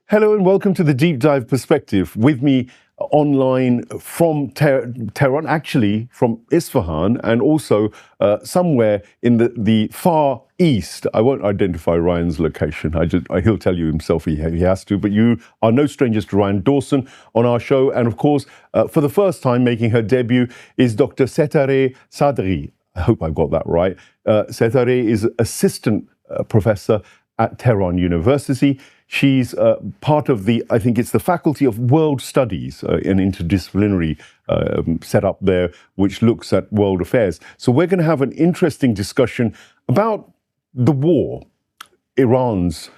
Hello and welcome to the Deep Dive Perspective. With me online from Tehran, actually from Isfahan, and also somewhere in the far east. I won't identify Ryan's location. He'll tell you himself he has to. But you are no strangers to Rayan Dawson on our show. And of course, for the first time making her debut is Dr. Setareh Sadeqi. I hope I've got that right. Setareh is assistant professor at Tehran University. She's part of I think it's the Faculty of World Studies, an interdisciplinary setup there, which looks at world affairs. So we're going to have an interesting discussion about the war, Iran's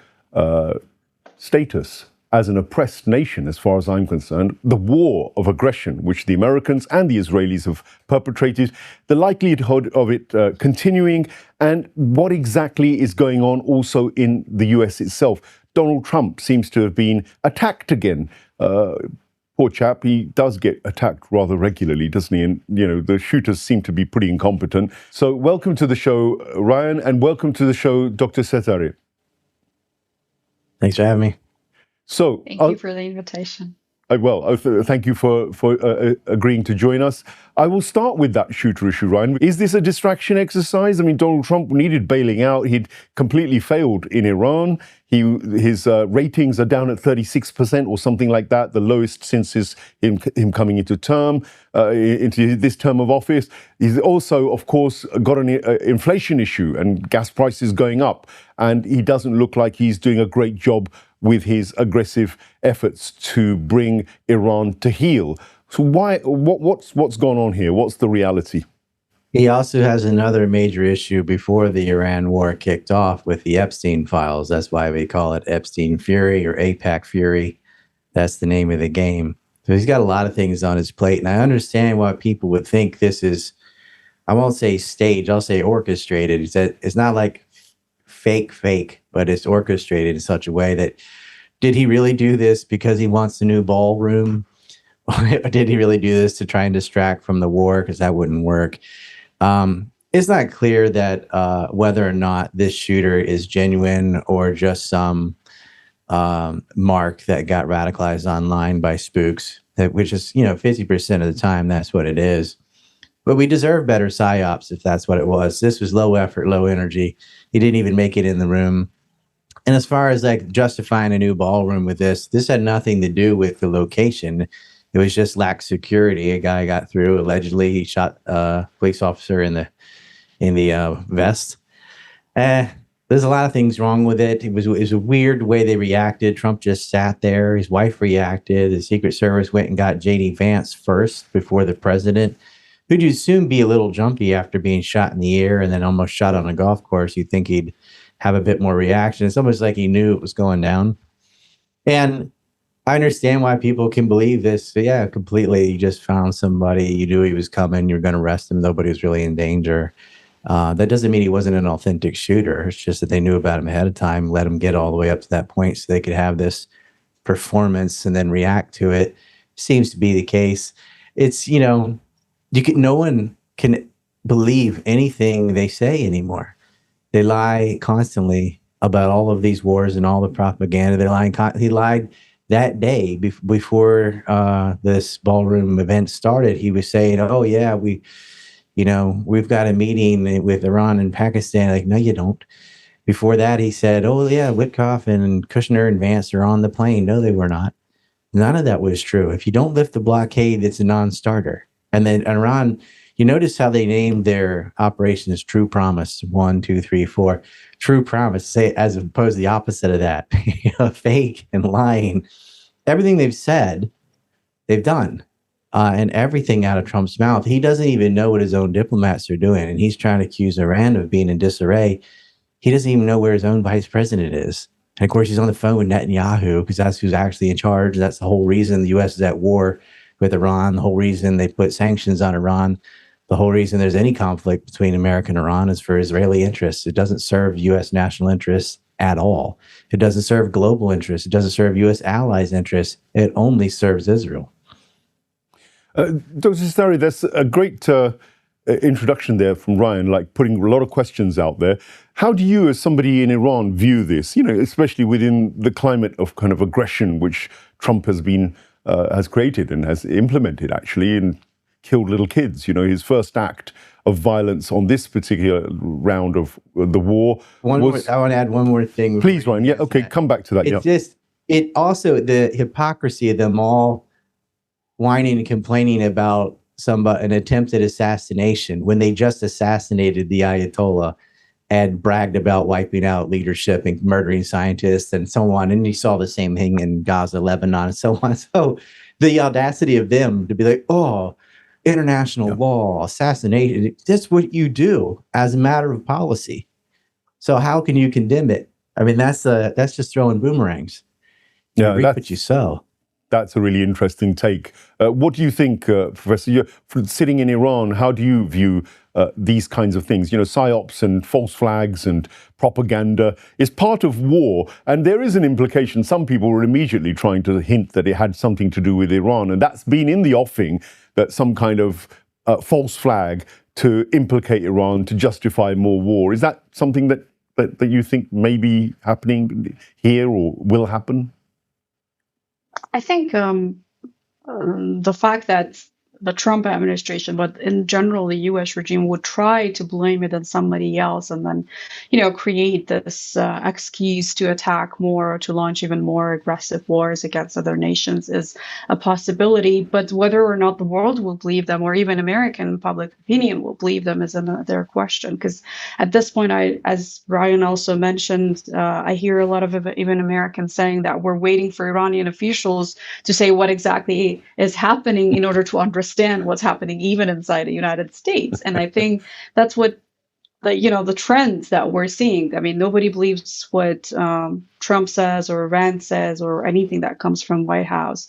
status as an oppressed nation, as far as I'm concerned, the war of aggression which the Americans and the Israelis have perpetrated, the likelihood of it continuing, and what exactly is going on also in the US itself. Donald Trump seems to have been attacked again. Poor chap, he does get attacked rather regularly, doesn't he? And, the shooters seem to be pretty incompetent. So welcome to the show, Ryan, and welcome to the show, Dr. Setareh. Thanks for having me. So, thank you for the invitation. Thank you for agreeing to join us. I will start with that shooter issue, Ryan. Is this a distraction exercise? I mean, Donald Trump needed bailing out. He'd completely failed in Iran. His ratings are down at 36% or something like that, the lowest since him coming into this term of office. He's also, of course, got an inflation issue and gas prices going up. And he doesn't look like he's doing a great job with his aggressive efforts to bring Iran to heel. So what's gone on here? What's the reality? He also has another major issue before the Iran war kicked off with the Epstein files. That's why we call it Epstein Fury or APAC Fury. That's the name of the game. So he's got a lot of things on his plate. And I understand why people would think this is, I won't say staged, I'll say orchestrated. It's not like fake, but it's orchestrated in such a way that, did he really do this because he wants a new ballroom? Or did he really do this to try and distract from the war? Because that wouldn't work. It's not clear that whether or not this shooter is genuine or just some mark that got radicalized online by spooks, which is, 50% of the time, that's what it is. But we deserve better psyops if that's what it was. This was low effort, low energy. He didn't even make it in the room. And as far as justifying a new ballroom with this had nothing to do with the location. It was just lack security. A guy got through. Allegedly, he shot a police officer in the vest. There's a lot of things wrong with it. It was a weird way they reacted. Trump just sat there. His wife reacted. The Secret Service went and got J.D. Vance first before the president, who'd you assume be a little jumpy after being shot in the air and then almost shot on a golf course. You'd think he'd have a bit more reaction. It's almost like he knew it was going down. And I understand why people can believe this. Yeah, completely. You just found somebody. You knew he was coming. You're going to arrest him. Nobody was really in danger. That doesn't mean he wasn't an authentic shooter. It's just that they knew about him ahead of time, let him get all the way up to that point so they could have this performance and then react to it. Seems to be the case. It's, no one can believe anything they say anymore. They lie constantly about all of these wars and all the propaganda. He lied that day before this ballroom event started. He was saying, "Oh yeah, we've got a meeting with Iran and Pakistan." Like, no, you don't. Before that, he said, "Oh yeah, Witkoff and Kushner and Vance are on the plane." No, they were not. None of that was true. If you don't lift the blockade, it's a non-starter. And then Iran, you notice how they named their operations True Promise, 1, 2, 3, 4. True Promise, say, as opposed to the opposite of that. Fake and lying. Everything they've said, they've done. And everything out of Trump's mouth. He doesn't even know what his own diplomats are doing. And he's trying to accuse Iran of being in disarray. He doesn't even know where his own vice president is. And of course, he's on the phone with Netanyahu because that's who's actually in charge. That's the whole reason the U.S. is at war with Iran, the whole reason they put sanctions on Iran, the whole reason there's any conflict between America and Iran is for Israeli interests. It doesn't serve U.S. national interests at all. It doesn't serve global interests. It doesn't serve U.S. allies' interests. It only serves Israel. Dr. Setareh, that's a great introduction there from Ryan, like putting a lot of questions out there. How do you, as somebody in Iran, view this? You know, especially within the climate of kind of aggression which Trump has created and has implemented, actually, and killed little kids. You know, his first act of violence on this particular round of the war I want to add one more thing. Please, Ryan. Yeah, okay, come back to that. It also, the hypocrisy of them all whining and complaining about an attempted assassination when they just assassinated the Ayatollah and bragged about wiping out leadership and murdering scientists and so on. And you saw the same thing in Gaza, Lebanon, and so on. So the audacity of them to be like, oh, international law, assassination, that's what you do as a matter of policy. So how can you condemn it? I mean, that's just throwing boomerangs. You reap what you sow. That's a really interesting take. What do you think, Professor? You're sitting in Iran, how do you view these kinds of things? You know, psyops and false flags and propaganda is part of war. And there is an implication. Some people were immediately trying to hint that it had something to do with Iran. And that's been in the offing, that some kind of false flag to implicate Iran, to justify more war. Is that something that you think may be happening here or will happen? I think the fact that the Trump administration, but in general, the U.S. regime would try to blame it on somebody else and then, create this excuse to attack more or to launch even more aggressive wars against other nations is a possibility. But whether or not the world will believe them or even American public opinion will believe them is another question. Because at this point, as Ryan also mentioned, I hear a lot of even Americans saying that we're waiting for Iranian officials to say what exactly is happening in order to understand what's happening even inside the United States. And I think that's what the trends that we're seeing. I mean, nobody believes what Trump says or Rand says or anything that comes from White House.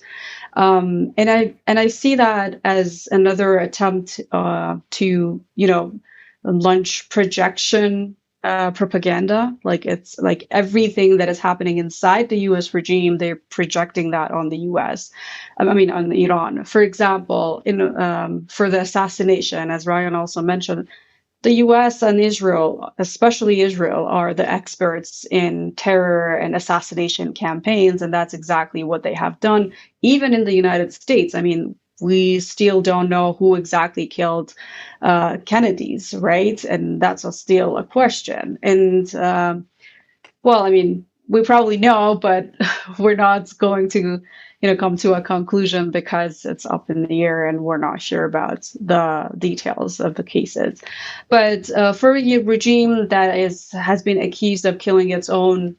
And I see that as another attempt to launch projection propaganda. Like it's like everything that is happening inside the U.S. regime, they're projecting that on the U.S. On Iran. For example, for the assassination, as Ryan also mentioned, the U.S. and Israel, especially Israel, are the experts in terror and assassination campaigns, and that's exactly what they have done. Even in the United States, I mean, we still don't know who exactly killed Kennedy's, right? And that's still a question. And we probably know, but we're not going to, come to a conclusion because it's up in the air and we're not sure about the details of the cases. But for a regime that has been accused of killing its own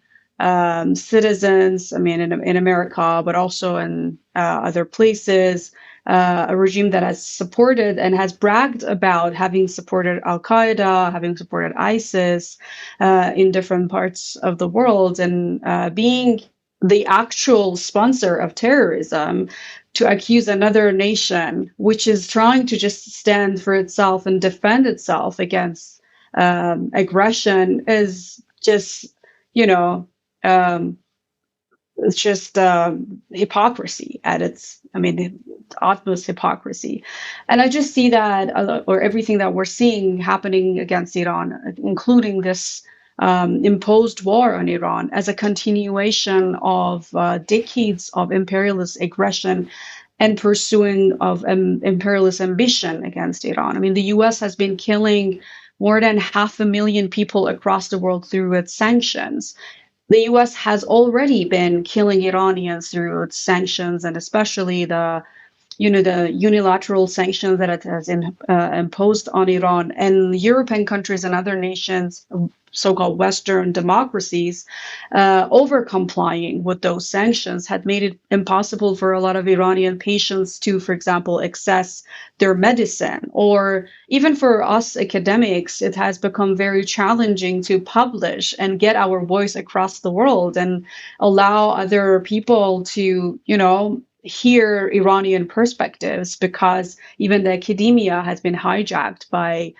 citizens, in America, but also in other places, a regime that has supported and has bragged about having supported Al-Qaeda, having supported ISIS in different parts of the world, and being the actual sponsor of terrorism, to accuse another nation, which is trying to just stand for itself and defend itself against aggression, is just, it's just hypocrisy at its, utmost hypocrisy. And I just see that, or everything that we're seeing happening against Iran, including this imposed war on Iran, as a continuation of decades of imperialist aggression and pursuing of imperialist ambition against Iran. I mean, the U.S. has been killing more than 500,000 people across the world through its sanctions. The U.S. has already been killing Iranians through its sanctions, and especially the unilateral sanctions that it has imposed on Iran. And European countries and other nations, so-called Western democracies, over complying with those sanctions had made it impossible for a lot of Iranian patients to, for example, access their medicine. Or even for us academics, it has become very challenging to publish and get our voice across the world and allow other people to, hear Iranian perspectives, because even the academia has been hijacked by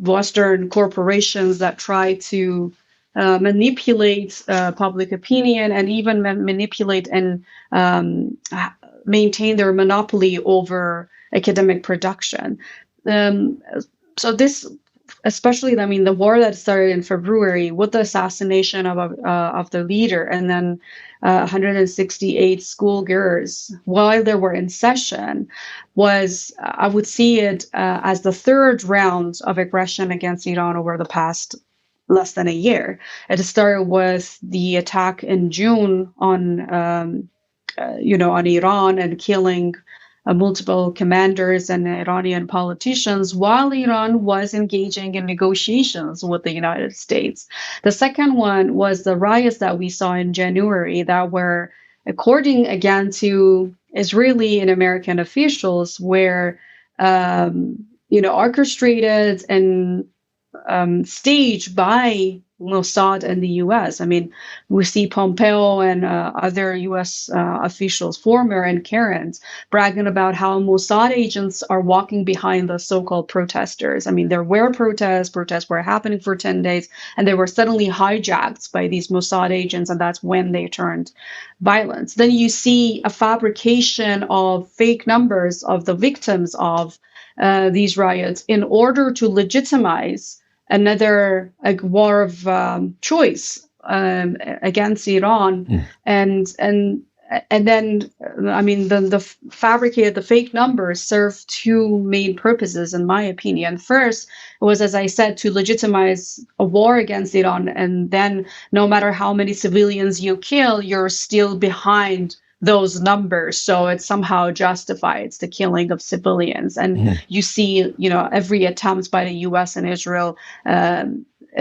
Western corporations that try to manipulate public opinion and even manipulate and maintain their monopoly over academic production. so this, especially, I mean, the war that started in February with the assassination of the leader, and then 168 schoolgirls while they were in session, was, I would see it as the third round of aggression against Iran over the past less than a year. It started with the attack in June on on Iran and killing multiple commanders and Iranian politicians while Iran was engaging in negotiations with the United States. The second one was the riots that we saw in January that were, according again to Israeli and American officials, were orchestrated and staged by Mossad and the U.S. I mean, we see Pompeo and other U.S. Officials, former and current, bragging about how Mossad agents are walking behind the so-called protesters. I mean, there were protests were happening for 10 days, and they were suddenly hijacked by these Mossad agents, and that's when they turned violent. Then you see a fabrication of fake numbers of the victims of these riots in order to legitimize another war of choice against Iran, and then, I mean, the fabricated, the fake numbers serve two main purposes, in my opinion. First, it was, as I said, to legitimize a war against Iran, and then no matter how many civilians you kill, you're still behind those numbers, so it somehow justifies the killing of civilians. And you see, every attempt by the U.S. and Israel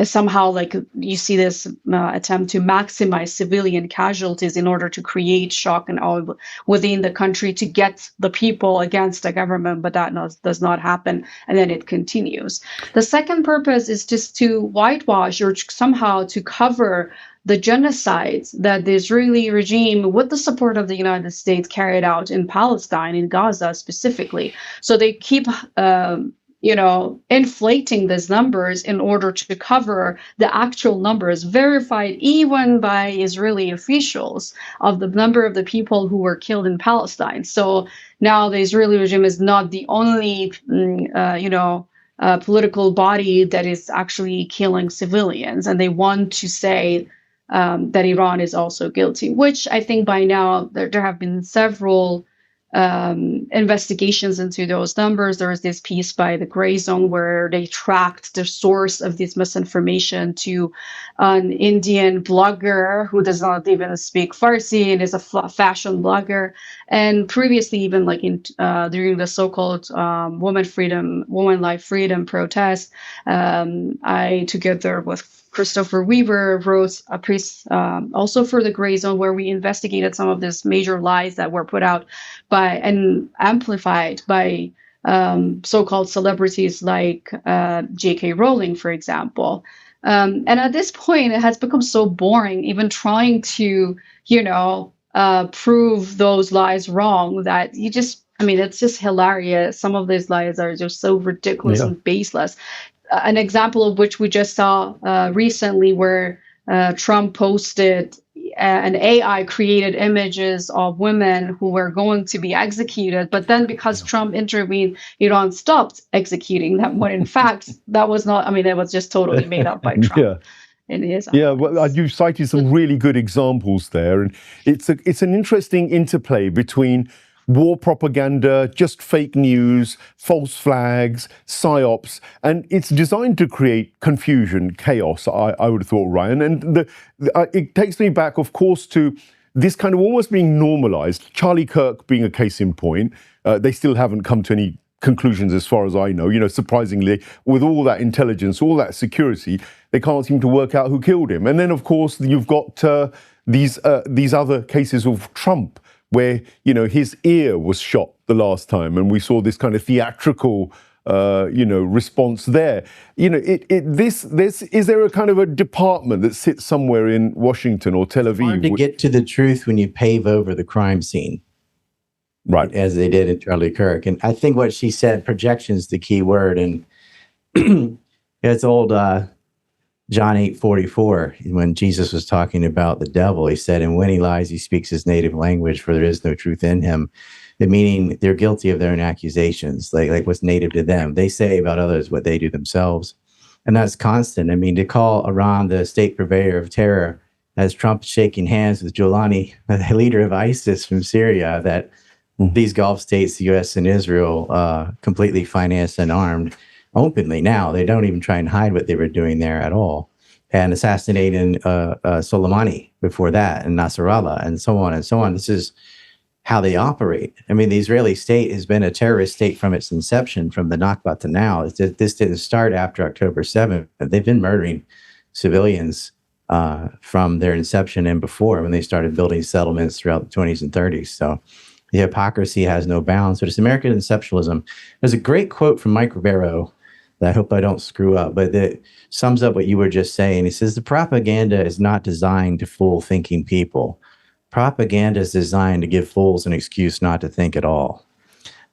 somehow, like, you see this attempt to maximize civilian casualties in order to create shock and awe within the country to get the people against the government, but that does not happen, and then it continues. The second purpose is just to whitewash or somehow to cover the genocides that the Israeli regime, with the support of the United States, carried out in Palestine, in Gaza specifically. So they keep, inflating these numbers in order to cover the actual numbers, verified even by Israeli officials, of the number of the people who were killed in Palestine. So now the Israeli regime is not the only, political body that is actually killing civilians, and they want to say that Iran is also guilty, which I think by now there have been several investigations into those numbers. There was this piece by the Gray Zone where they tracked the source of this misinformation to an Indian blogger who does not even speak Farsi and is a fashion blogger. And previously, even like during the so-called Woman Life Freedom protest, I, together with Christopher Weaver, wrote a piece also for the Gray Zone where we investigated some of these major lies that were put out by and amplified by so-called celebrities like J.K. Rowling, for example. And at this point, it has become so boring, even trying to, prove those lies wrong, that it's just hilarious. Some of these lies are just so ridiculous and baseless. An example of which we just saw recently, where Trump posted an AI created images of women who were going to be executed, but then because Trump intervened, Iran stopped executing them, when in fact that was not, it was just totally made up by Trump. In his well, you cited some really good examples there, and it's an interesting interplay between war propaganda, just fake news, false flags, psyops, and it's designed to create confusion, chaos, I would have thought, Ryan. And it takes me back, of course, to this kind of almost being normalized. Charlie Kirk being a case in point. They still haven't come to any conclusions as far as I know. Surprisingly, with all that intelligence, all that security, they can't seem to work out who killed him. And then, of course, you've got these other cases of Trump, where his ear was shot the last time, and we saw this kind of theatrical response there. Is there a kind of a department that sits somewhere in Washington or Tel Aviv? It's hard to get to the truth when you pave over the crime scene, right? As they did in Charlie Kirk. And I think what she said, projection is the key word. And it's old John 8:44, when Jesus was talking about the devil, he said, "And when he lies, he speaks his native language, for there is no truth in him." meaning they're guilty of their own accusations, like what's native to them. They say about others what they do themselves. And that's constant. I mean, to call Iran the state purveyor of terror, as Trump shaking hands with Jolani, the leader of ISIS from Syria, that these Gulf states, the U.S. and Israel, completely financed and armed openly. Now they don't even try and hide what they were doing there at all, and assassinating Soleimani before that, and Nasrallah, and so on and so on. This is how they operate. I mean, the Israeli state has been a terrorist state from its inception, from the Nakba to now. This didn't start after October 7th. They've been murdering civilians from their inception and before, when they started building settlements throughout the 20s and 30s. So the hypocrisy has no bounds. But it's American exceptionalism. There's a great quote from Mike Ribeiro that I hope I don't screw up, but that sums up what you were just saying. He says, the propaganda is not designed to fool thinking people. Propaganda is designed to give fools an excuse not to think at all.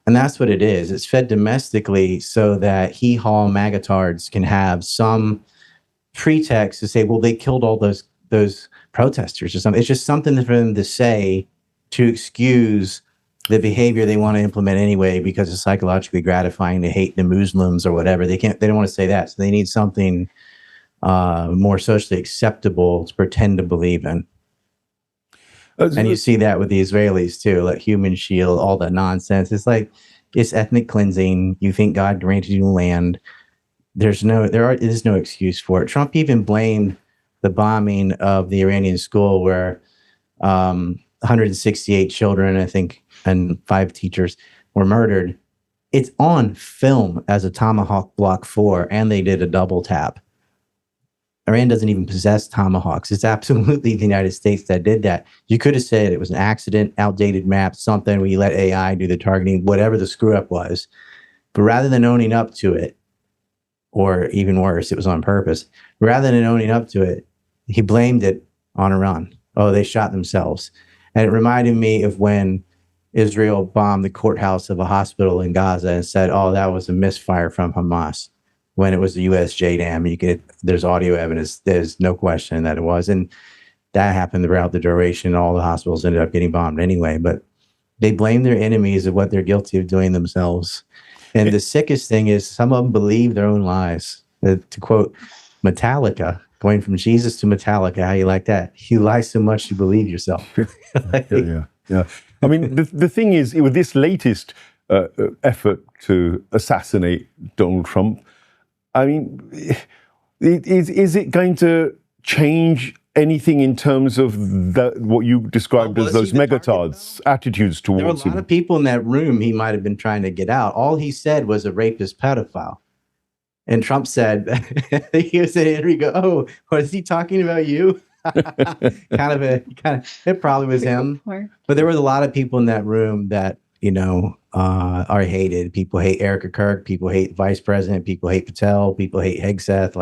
And that's what it is. It's fed domestically so that hee-haw magatards can have some pretext to say, well, they killed all those protesters or something. It's just something for them to say to excuse the behavior they want to implement anyway, because it's psychologically gratifying to hate the Muslims or whatever. They don't want to say that. So they need something more socially acceptable to pretend to believe in. And you see that with the Israelis too, like human shield, all that nonsense. It's like, it's ethnic cleansing. You think God granted you land. There is no excuse for it. Trump even blamed the bombing of the Iranian school where 168 children, I think, and 5 teachers were murdered. It's on film as a Tomahawk Block 4, and they did a double tap. Iran doesn't even possess Tomahawks. It's absolutely the United States that did that. You could have said it was an accident, outdated map, something where you let AI do the targeting, whatever the screw up was. But rather than owning up to it, or even worse, it was on purpose, rather than owning up to it, he blamed it on Iran. Oh, they shot themselves. And it reminded me of when Israel bombed the courthouse of a hospital in Gaza and said, oh, that was a misfire from Hamas, when it was the U.S. JDAM. There's audio evidence. There's no question that it was. And that happened throughout the duration. All the hospitals ended up getting bombed anyway. But they blame their enemies of what they're guilty of doing themselves. And the sickest thing is some of them believe their own lies. To quote Metallica, going from Jesus to Metallica, how you like that? You lie so much you believe yourself. Yeah. I mean, the thing is, with this latest effort to assassinate Donald Trump, I mean, is it going to change anything in terms of what you described as those megatards' attitudes towards him? There were a lot of people in that room he might have been trying to get out. All he said was a rapist pedophile. And Trump said, he was at Henry go, oh, was he talking about you? It probably was him. But there was a lot of people in that room that, are hated. People hate Erica Kirk. People hate Vice President. People hate Patel. People hate Hegseth.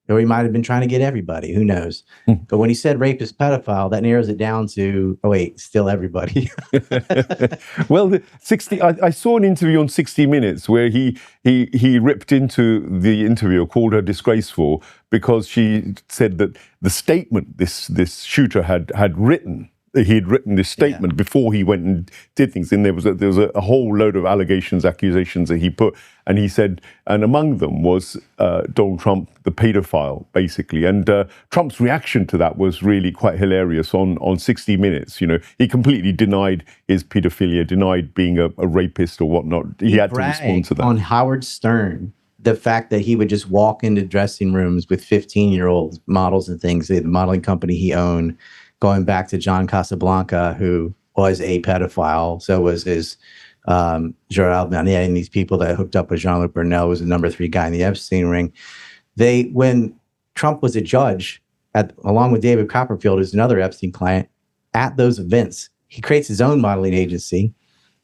Or he might have been trying to get everybody. Who knows? But when he said rapist pedophile, that narrows it down to, oh, wait, still everybody. Well, I saw an interview on 60 Minutes where he ripped into the interviewer, called her disgraceful, because she said that the statement this shooter had written, he had written this statement before he went and did things. And there was a whole load of allegations, accusations that he put. And he said, and among them was Donald Trump, the pedophile, basically. And Trump's reaction to that was really quite hilarious on 60 Minutes. He completely denied his pedophilia, denied being a rapist or whatnot. He had to respond to that. On Howard Stern, the fact that he would just walk into dressing rooms with 15-year-old models and things, the modeling company he owned, going back to John Casablanca, who was a pedophile. So was his Gerald Manier, and these people that hooked up with Jean-Luc Brunel, was the number 3 guy in the Epstein ring. When Trump was a judge, along with David Copperfield, who's another Epstein client, at those events, he creates his own modeling agency.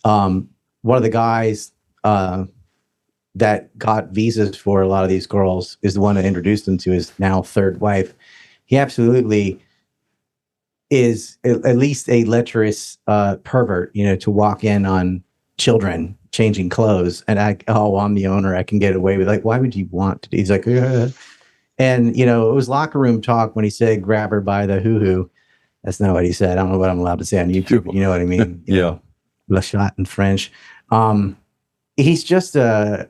One of the guys that got visas for a lot of these girls is the one that introduced them to his now 3rd wife. He absolutely is at least a lecherous pervert, to walk in on children changing clothes, and I'm the owner, I can get away with, why would you want to? He's like, ugh. And it was locker room talk when he said grab her by the hoo-hoo. That's not what he said. I don't know what I'm allowed to say on YouTube, but you know what I mean. Yeah. Le Chat in French. He's just a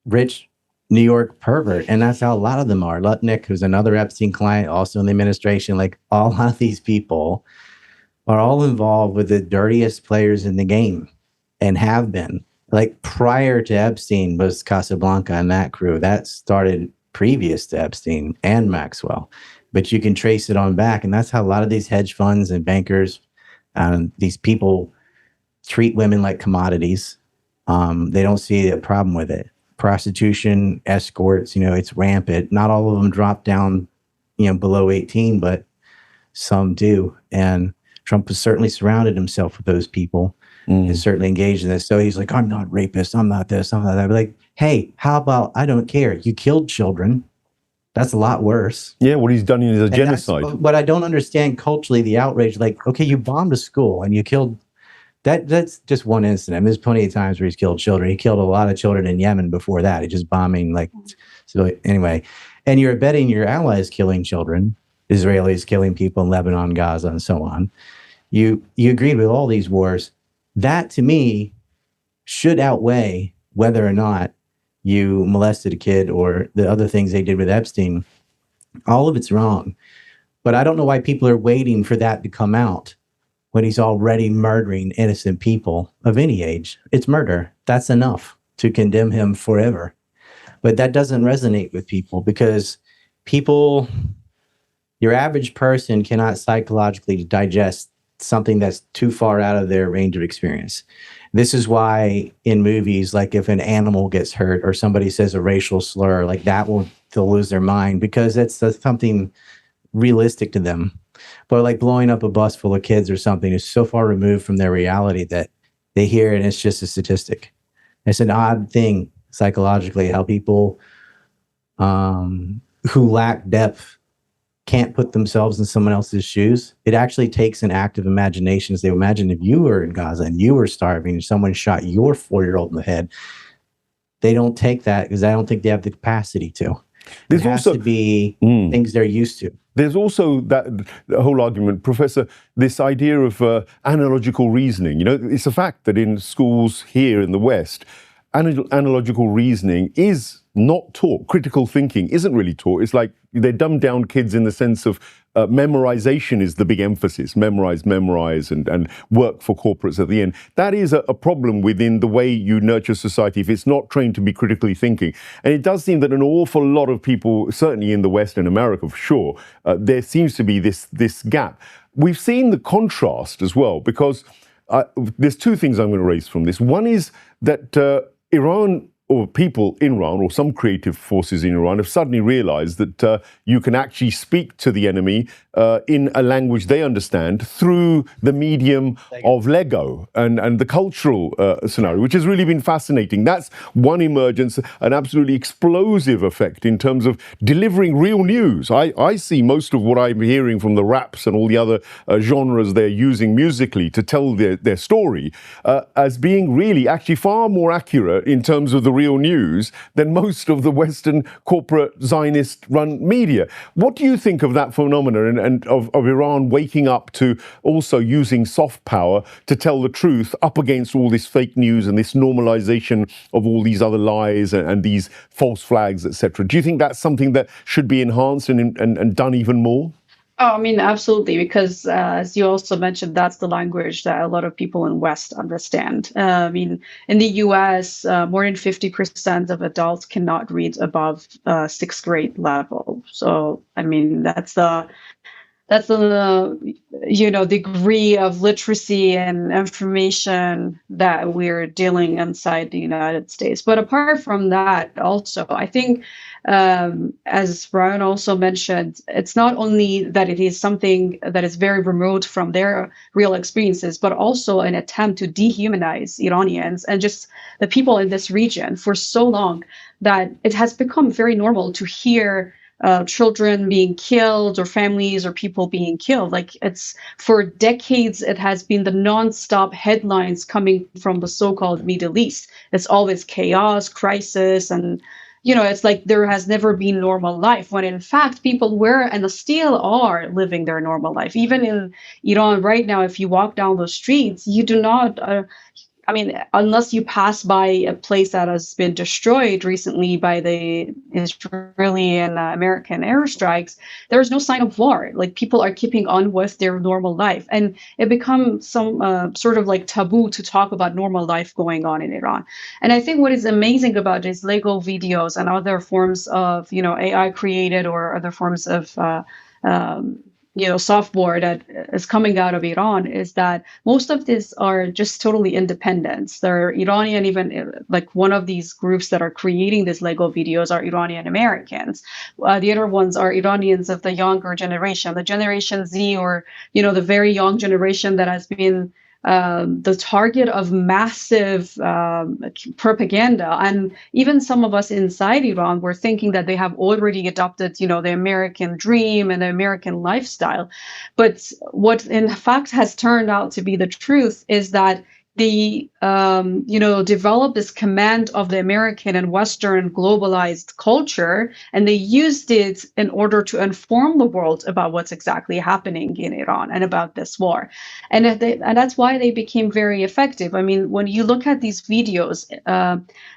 rich New York pervert, and that's how a lot of them are. Lutnick, who's another Epstein client, also in the administration, like a lot of these people are all involved with the dirtiest players in the game and have been. Like prior to Epstein was Casablanca and that crew. That started previous to Epstein and Maxwell. But you can trace it on back. And that's how a lot of these hedge funds and bankers, these people treat women like commodities. They don't see a problem with it. Prostitution, escorts, it's rampant. Not all of them drop down, below 18, but some do. And Trump has certainly surrounded himself with those people and certainly engaged in this. So he's like, I'm not rapist. I'm not this. I'm not that. But like, hey, how about I don't care. You killed children. That's a lot worse. Yeah, what he's done is a genocide. But I don't understand culturally the outrage. Like, okay, you bombed a school and you killed. That's just one incident. There's plenty of times where he's killed children. He killed a lot of children in Yemen before that. He just bombing so anyway. And you're betting your allies killing children, Israelis killing people in Lebanon, Gaza, and so on. You agreed with all these wars. That to me should outweigh whether or not you molested a kid or the other things they did with Epstein. All of it's wrong. But I don't know why people are waiting for that to come out when he's already murdering innocent people of any age. It's murder. That's enough to condemn him forever. But that doesn't resonate with people because your average person cannot psychologically digest something that's too far out of their range of experience. This is why in movies, like if an animal gets hurt or somebody says a racial slur, like they'll lose their mind because that's something realistic to them. But like blowing up a bus full of kids or something is so far removed from their reality that they hear it and it's just a statistic. It's an odd thing psychologically how people who lack depth can't put themselves in someone else's shoes. It actually takes an active imagination. As they imagine if you were in Gaza and you were starving and someone shot your 4-year-old in the head, they don't take that because I don't think they have the capacity to. It has to be things they're used to. There's also the whole argument, Professor, this idea of analogical reasoning. It's a fact that in schools here in the West, analogical reasoning is not taught. Critical thinking isn't really taught. It's like they dumb down kids in the sense of memorization is the big emphasis. Memorize, and work for corporates at the end. That is a problem within the way you nurture society if it's not trained to be critically thinking. And it does seem that an awful lot of people, certainly in the West and America for sure, there seems to be this gap. We've seen the contrast as well because there's two things I'm going to raise from this. One is that Iran or people in Iran or some creative forces in Iran have suddenly realized that you can actually speak to the enemy in a language they understand through the medium of Lego and the cultural scenario, which has really been fascinating. That's one emergence, an absolutely explosive effect in terms of delivering real news. I see most of what I'm hearing from the raps and all the other genres they're using musically to tell their story as being really actually far more accurate in terms of the real news than most of the Western corporate Zionist-run media. What do you think of that phenomenon and of Iran waking up to also using soft power to tell the truth up against all this fake news and this normalization of all these other lies and these false flags, etc.? Do you think that's something that should be enhanced and done even more? Oh, I mean, absolutely, because as you also mentioned, that's the language that a lot of people in West understand. I mean, in the US, more than 50% of adults cannot read above 6th grade level. So, I mean, that's the degree of literacy and information that we're dealing inside the United States. But apart from that, also, I think, as Rayan also mentioned, it's not only that it is something that is very remote from their real experiences, but also an attempt to dehumanize Iranians and just the people in this region for so long that it has become very normal to hear children being killed or families or people being killed. Like it's for decades, it has been the nonstop headlines coming from the so-called Middle East. It's always chaos, crisis, and it's like there has never been normal life, when in fact people were and still are living their normal life. Even in Iran right now, if you walk down the streets, you do not I mean, unless you pass by a place that has been destroyed recently by the Israeli and American airstrikes, there is no sign of war. Like, people are keeping on with their normal life, and it becomes some sort of like taboo to talk about normal life going on in Iran. And I think what is amazing about these Lego videos and other forms of, AI created or other forms of um, software that is coming out of Iran is that most of these are just totally independent. They're Iranian, even like one of these groups that are creating these Lego videos are Iranian Americans. The other ones are Iranians of the younger generation, the Generation Z, or, the very young generation that has been the target of massive propaganda. And even some of us inside Iran were thinking that they have already adopted, the American dream and the American lifestyle. But what in fact has turned out to be the truth is that they, developed this command of the American and Western globalized culture, and they used it in order to inform the world about what's exactly happening in Iran and about this war. And that's why they became very effective. I mean, when you look at these videos,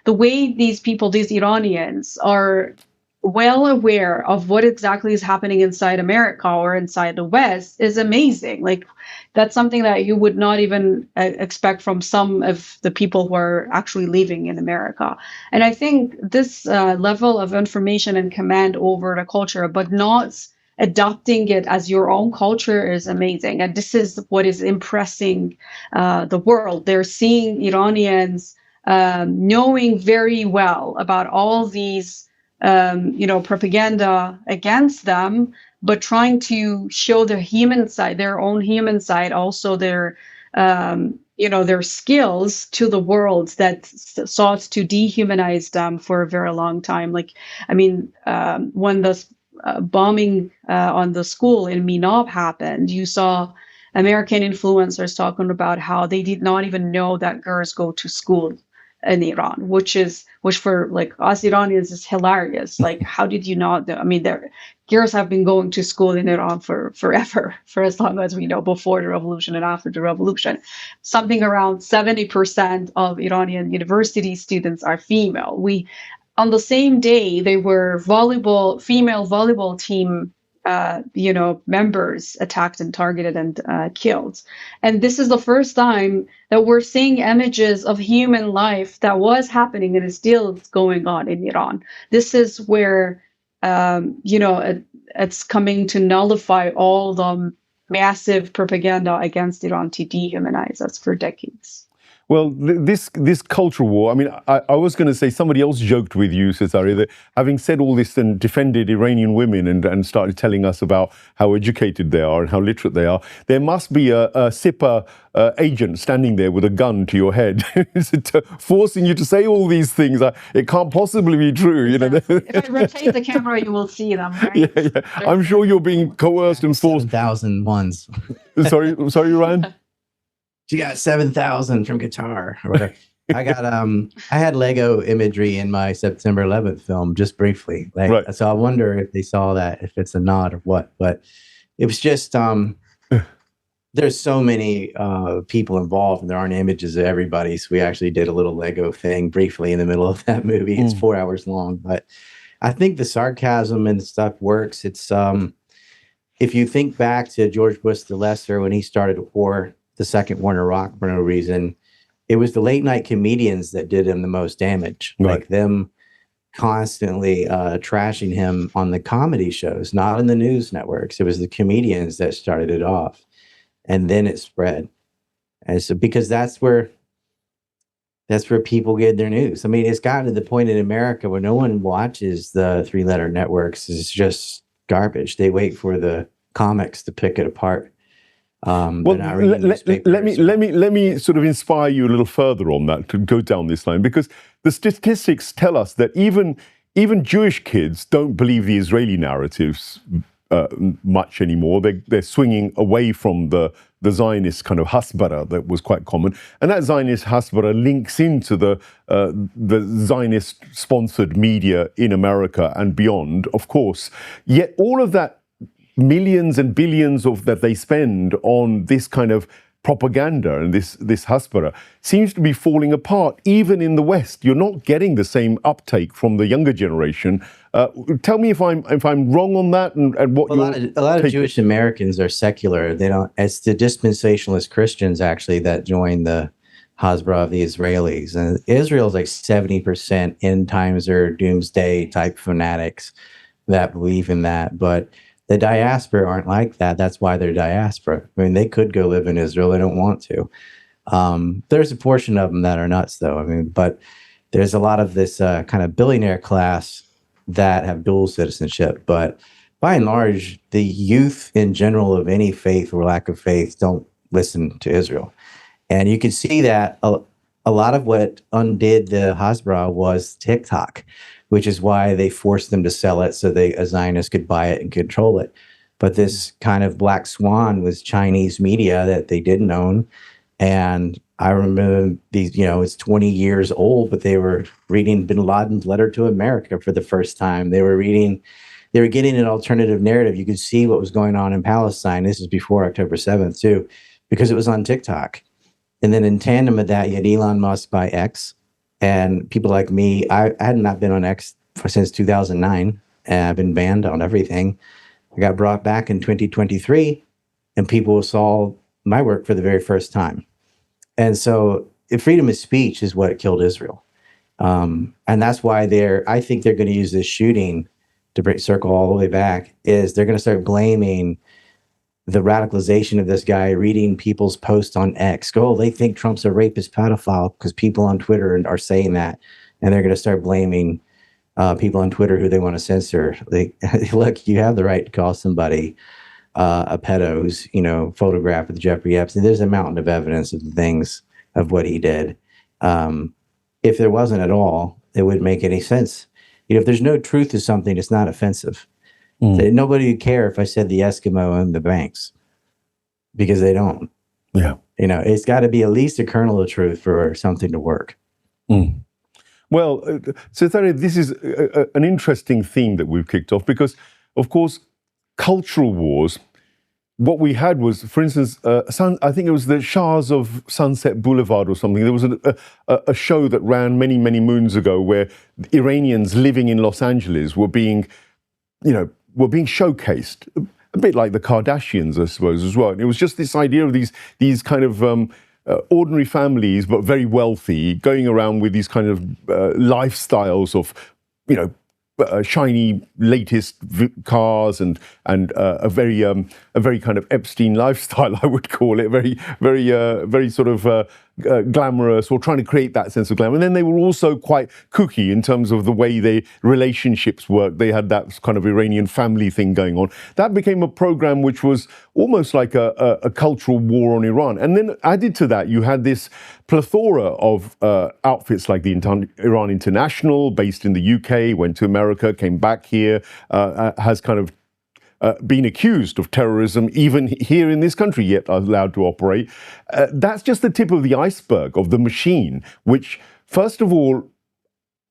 the way these people, these Iranians, are well aware of what exactly is happening inside America or inside the West is amazing. Like, that's something that you would not even expect from some of the people who are actually living in America. And I think this level of information and command over the culture, but not adopting it as your own culture, is amazing. And this is what is impressing the world. They're seeing Iranians knowing very well about all these propaganda against them, but trying to show their human side, their own human side, also their their skills to the world that sought to dehumanize them for a very long time. Like, I mean, when the bombing on the school in Minab happened, you saw American influencers talking about how they did not even know that girls go to school in Iran, which for like us Iranians is hilarious. Like, how did you not know? I mean, girls have been going to school in Iran for forever, for as long as we know, before the revolution and after the revolution. Something around 70% of Iranian university students are female. On the same day, they were female volleyball team members attacked and targeted and killed. And this is the first time that we're seeing images of human life that was happening and is still going on in Iran. This is where, it's coming to nullify all the massive propaganda against Iran to dehumanize us for decades. Well, this cultural war, I mean, I was going to say, somebody else joked with you, Setareh, that having said all this and defended Iranian women and started telling us about how educated they are and how literate they are, there must be a SIPA agent standing there with a gun to your head, forcing you to say all these things. It can't possibly be true. If I rotate the camera, you will see them, right? Yeah. I'm sure you're being coerced and forced. 7,000 ones. Sorry, Ryan? She got 7,000 from Qatar or whatever. I had Lego imagery in my September 11th film, just briefly. Right. So I wonder if they saw that, if it's a nod or what. But it was just, there's so many people involved, and there aren't images of everybody. So we actually did a little Lego thing briefly in the middle of that movie. It's 4 hours long. But I think the sarcasm and stuff works. It's if you think back to George Bush the Lesser when he started the second war in Iraq for no reason, it was the late night comedians that did him the most damage. Right. Like them constantly trashing him on the comedy shows, not in the news networks. It was the comedians that started it off, and then it spread. And so, because that's where people get their news. I mean, it's gotten to the point in America where no one watches the three-letter networks. It's just garbage. They wait for the comics to pick it apart. Well, let me sort of inspire you a little further on that, to go down this line, because the statistics tell us that even Jewish kids don't believe the Israeli narratives much anymore. They're swinging away from the the Zionist kind of hasbara that was quite common, and that Zionist hasbara links into the Zionist-sponsored media in America and beyond, of course. Yet all of that millions and billions of that they spend on this kind of propaganda and this hasbara seems to be falling apart even in the West. You're not getting the same uptake from the younger generation. Tell me if I'm wrong on that, and what a lot of Jewish Americans are secular. They don't. It's the dispensationalist Christians actually that join the hasbara of the Israelis, and Israel's like 70% end times or doomsday type fanatics that believe in that, but the diaspora aren't like that. That's why they're diaspora. I mean, they could go live in Israel. They don't want to. There's a portion of them that are nuts, though. I mean, but there's a lot of this kind of billionaire class that have dual citizenship. But by and large, the youth in general of any faith or lack of faith don't listen to Israel. And you can see that a lot of what undid the hasbara was TikTok, which is why they forced them to sell it so a Zionist could buy it and control it. But this kind of black swan was Chinese media that they didn't own. And I remember these, it's 20 years old, but they were reading Bin Laden's Letter to America for the first time. They were getting an alternative narrative. You could see what was going on in Palestine. This is before October 7th, too, because it was on TikTok. And then in tandem with that, you had Elon Musk buy X. And people like me, I had not been on X since 2009, and I've been banned on everything. I got brought back in 2023, and people saw my work for the very first time. And so freedom of speech is what killed Israel. And that's why I think they're going to use this shooting to circle all the way back, is they're going to start blaming the radicalization of this guy reading people's posts on X. They think Trump's a rapist pedophile because people on Twitter are saying that. And they're going to start blaming people on Twitter who they want to censor. Look, you have the right to call somebody a pedo who's, photographed with Jeffrey Epstein. There's a mountain of evidence of the things of what he did. If there wasn't at all, it wouldn't make any sense. If there's no truth to something, it's not offensive. Nobody would care if I said the Eskimo owned the banks, because they don't. Yeah. It's got to be at least a kernel of truth for something to work. Well, Setareh, this is an interesting theme that we've kicked off because, of course, cultural wars, what we had was, for instance, I think it was the Shahs of Sunset Boulevard or something. There was a show that ran many, many moons ago where Iranians living in Los Angeles were being showcased, a bit like the Kardashians, I suppose, as well. And it was just this idea of these kind of ordinary families, but very wealthy, going around with these kind of lifestyles of, shiny latest cars and a very kind of Epstein lifestyle, I would call it, very sort of glamorous, or trying to create that sense of glamour. And then they were also quite kooky in terms of the way their relationships worked. They had that kind of Iranian family thing going on. That became a program which was almost like a cultural war on Iran. And then added to that, you had this plethora of outfits like the Iran International, based in the UK, went to America, came back here, has kind of been accused of terrorism, even here in this country, yet allowed to operate. That's just the tip of the iceberg of the machine, which, first of all,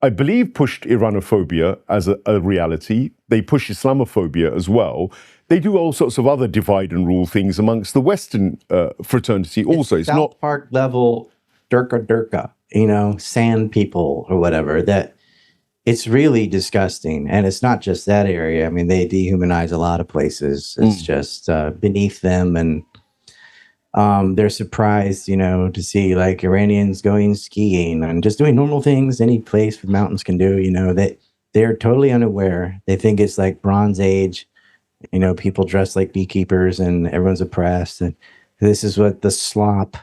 I believe pushed Iranophobia as a reality. They push Islamophobia as well. They do all sorts of other divide and rule things amongst the Western fraternity also. It's South not Park level Durka, sand people or whatever, that it's really disgusting. And it's not just that area. I mean, they dehumanize a lot of places. It's just beneath them. And they're surprised, to see like Iranians going skiing and just doing normal things any place with mountains can do. They're totally unaware. They think it's like Bronze Age, people dress like beekeepers and everyone's oppressed. And this is what the slop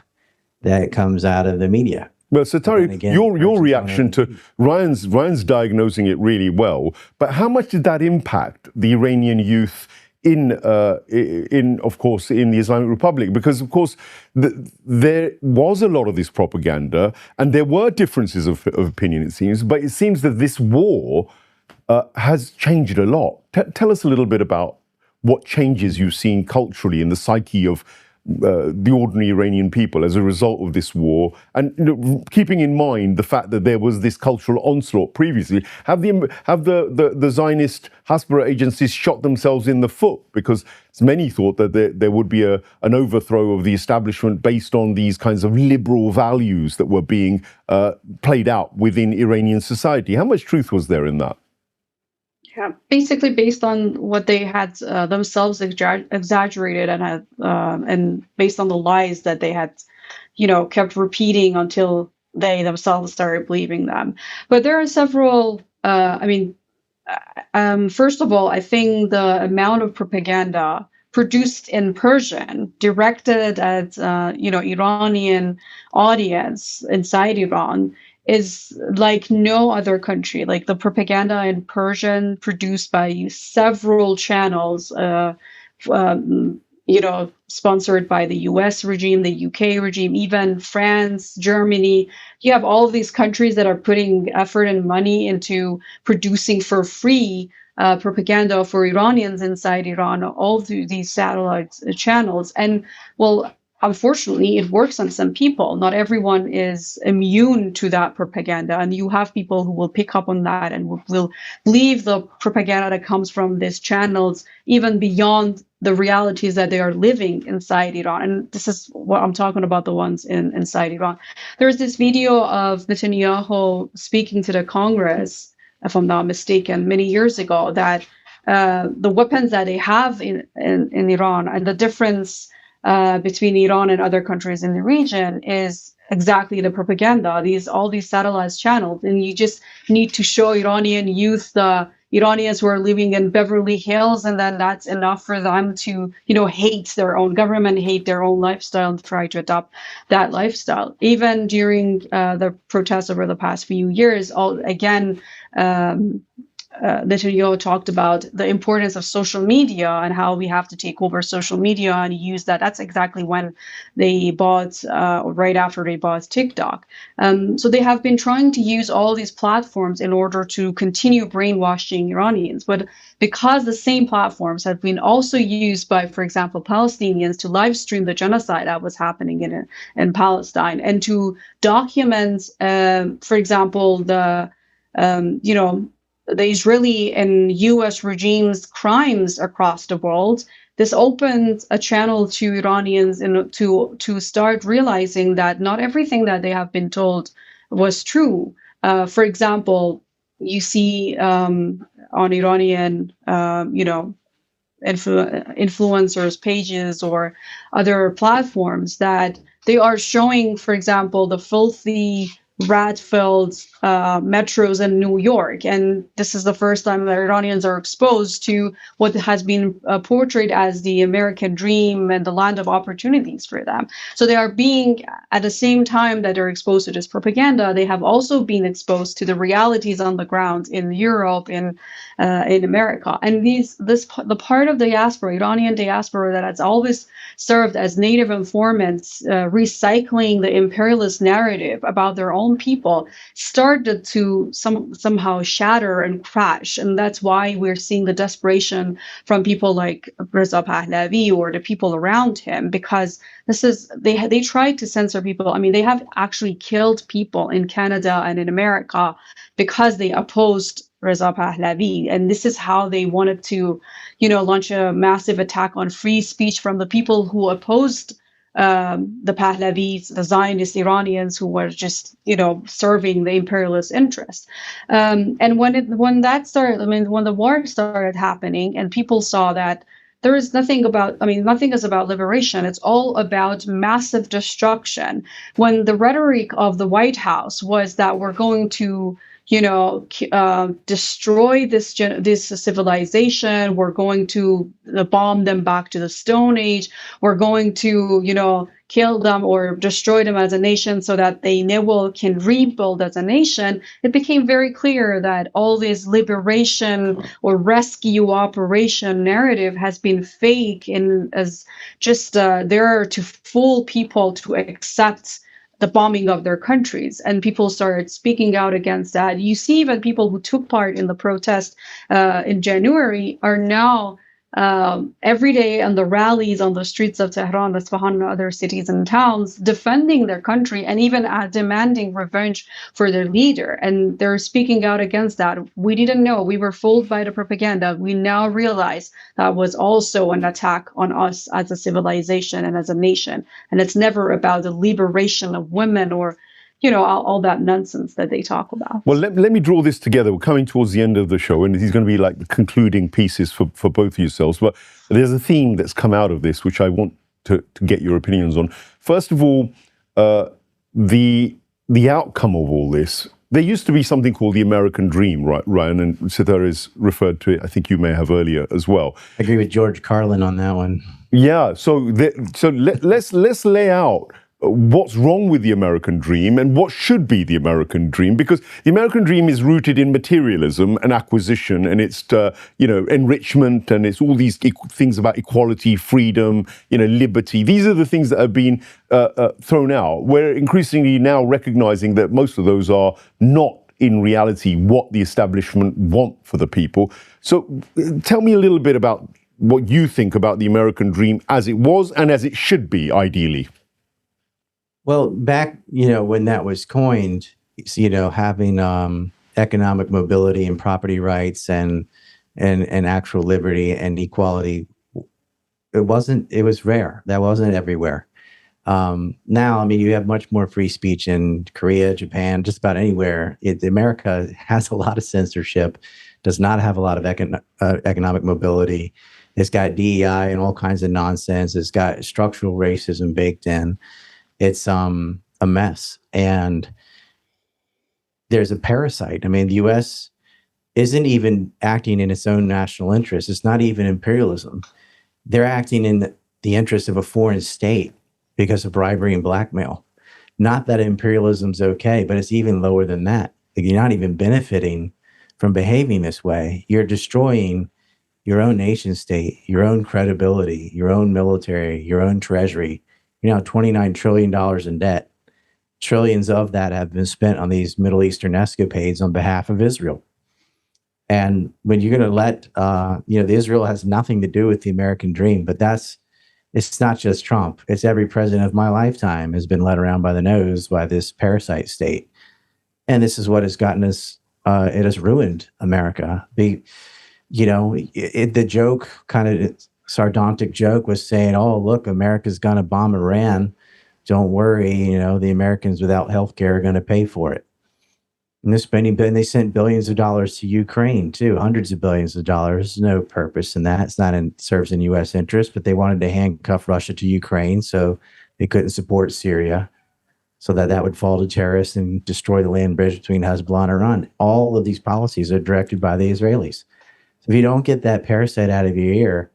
that comes out of the media. Well, Setareh, your reaction to Rayan's diagnosing it really well, but how much did that impact the Iranian youth in of course, in the Islamic Republic? Because, of course, there was a lot of this propaganda, and there were differences of opinion, it seems, but it seems that this war has changed a lot. Tell us a little bit about what changes you've seen culturally in the psyche of the ordinary Iranian people as a result of this war? And keeping in mind the fact that there was this cultural onslaught previously, have the Zionist Hasbara agencies shot themselves in the foot? Because many thought that there would be an overthrow of the establishment based on these kinds of liberal values that were being played out within Iranian society. How much truth was there in that? Yeah, basically based on what they had themselves exaggerated and based on the lies that they had, kept repeating until they themselves started believing them. But there are several. First of all, I think the amount of propaganda produced in Persian, directed at Iranian audience inside Iran, is like no other country. Like the propaganda in Persian produced by several channels, sponsored by the US regime, the UK regime, even France, Germany. You have all of these countries that are putting effort and money into producing for free propaganda for Iranians inside Iran, all through these satellite channels. And well, unfortunately, it works on some people. Not everyone is immune to that propaganda. And you have people who will pick up on that and will believe the propaganda that comes from these channels, even beyond the realities that they are living inside Iran. And this is what I'm talking about, the ones inside Iran. There's this video of Netanyahu speaking to the Congress, if I'm not mistaken, many years ago, that the weapons that they have in Iran and the difference between Iran and other countries in the region is exactly the propaganda, all these satellite channels. And you just need to show Iranian youth, the Iranians who are living in Beverly Hills, and then that's enough for them to, hate their own government, hate their own lifestyle, and try to adopt that lifestyle. Even during the protests over the past few years, Netanyahu talked about the importance of social media and how we have to take over social media and use that. That's exactly when they bought, right after they bought TikTok. So they have been trying to use all these platforms in order to continue brainwashing Iranians. But because the same platforms have been also used by, for example, Palestinians to live stream the genocide that was happening in Palestine and to document, for example, the Israeli and U.S. regime's crimes across the world, this opened a channel to Iranians to start realizing that not everything that they have been told was true. For example, you see on Iranian, influencers pages or other platforms that they are showing, for example, the filthy rat-filled metros in New York. And this is the first time that Iranians are exposed to what has been portrayed as the American dream and the land of opportunities for them. So they are being, at the same time that they're exposed to this propaganda, they have also been exposed to the realities on the ground in Europe, in America. And the part of the diaspora, Iranian diaspora, that has always served as native informants, recycling the imperialist narrative about their own people, started to somehow shatter and crash. And that's why we're seeing the desperation from people like Reza Pahlavi or the people around him, because they tried to censor people. I mean, they have actually killed people in Canada and in America because they opposed Reza Pahlavi. And this is how they wanted to, launch a massive attack on free speech from the people who opposed the Pahlavis, the Zionist Iranians who were just, serving the imperialist interests. And when that started, when the war started happening and people saw that there is nothing is about liberation. It's all about massive destruction. When the rhetoric of the White House was that we're going to destroy this civilization. We're going to bomb them back to the Stone Age. We're going to, kill them or destroy them as a nation so that they never can rebuild as a nation. It became very clear that all this liberation or rescue operation narrative has been fake and as just there to fool people to accept the bombing of their countries, and people started speaking out against that. You see even people who took part in the protest in January are now every day on the rallies on the streets of Tehran, Isfahan, and other cities and towns, defending their country and even demanding revenge for their leader. And they're speaking out against that. We didn't know. We were fooled by the propaganda. We now realize that was also an attack on us as a civilization and as a nation. And it's never about the liberation of women or all that nonsense that they talk about. Well, let me draw this together. We're coming towards the end of the show, and these are going to be like the concluding pieces for both of yourselves. But there's a theme that's come out of this, which I want to get your opinions on. First of all, the outcome of all this. There used to be something called the American Dream, right, Ryan? And Setareh has referred to it. I think you may have earlier as well. I agree with George Carlin on that one. Yeah. So let's lay out what's wrong with the American dream and what should be the American dream, because the American dream is rooted in materialism and acquisition, and it's enrichment, and it's all these things about equality, freedom, liberty. These are the things that have been thrown out. We're increasingly now recognizing that most of those are not in reality what the establishment want for the people. So tell me a little bit about what you think about the American dream as it was and as it should be, ideally. Well, back, when that was coined, having economic mobility and property rights and actual liberty and equality, it was rare. That wasn't everywhere. Now, you have much more free speech in Korea, Japan, just about anywhere. America has a lot of censorship, does not have a lot of economic mobility. It's got DEI and all kinds of nonsense. It's got structural racism baked in. It's a mess, and there's a parasite. The U.S. isn't even acting in its own national interest. It's not even imperialism. They're acting in the interest of a foreign state because of bribery and blackmail. Not that imperialism's okay, but it's even lower than that. You're not even benefiting from behaving this way. You're destroying your own nation state, your own credibility, your own military, your own treasury. $29 trillion in debt. Trillions of that have been spent on these Middle Eastern escapades on behalf of Israel. And when you're going to let, the Israel has nothing to do with the American dream, but it's not just Trump. It's every president of my lifetime has been led around by the nose by this parasite state. And this is what has gotten us, it has ruined America. The joke sardonic joke was saying, oh, look, America's going to bomb Iran. Don't worry, the Americans without health care are going to pay for it. And they sent billions of dollars to Ukraine, too, hundreds of billions of dollars. No purpose in that. It's not serves in U.S. interest, but they wanted to handcuff Russia to Ukraine so they couldn't support Syria, so that would fall to terrorists and destroy the land bridge between Hezbollah and Iran. All of these policies are directed by the Israelis. So if you don't get that parasite out of your ear,